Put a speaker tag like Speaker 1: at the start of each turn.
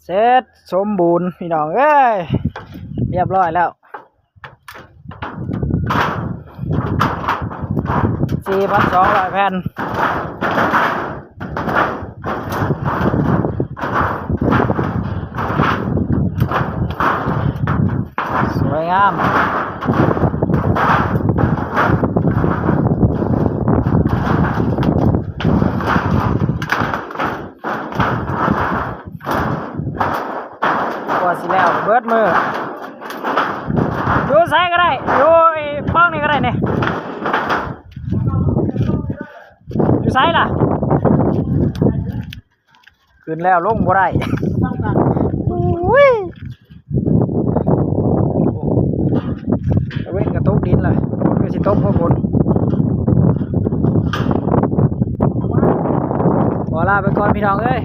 Speaker 1: เสร็จสมบูรณ์พี่น้องเอ้ยเรียบร้อยแล้ว4,200แผ่นสวยงามกว่าสิแล้วเบิดมือดูใส่ก็ได้ดูไอ้ป้องนี่ก็ได้เนี่ยอยู่ไซล่ะขึ้นแล้วลงบ่ได้อุ้ยเว้นกระตุกดินเลยก็สิตกพวกคนขอลาไปก่อนพี่น้องเอ้ย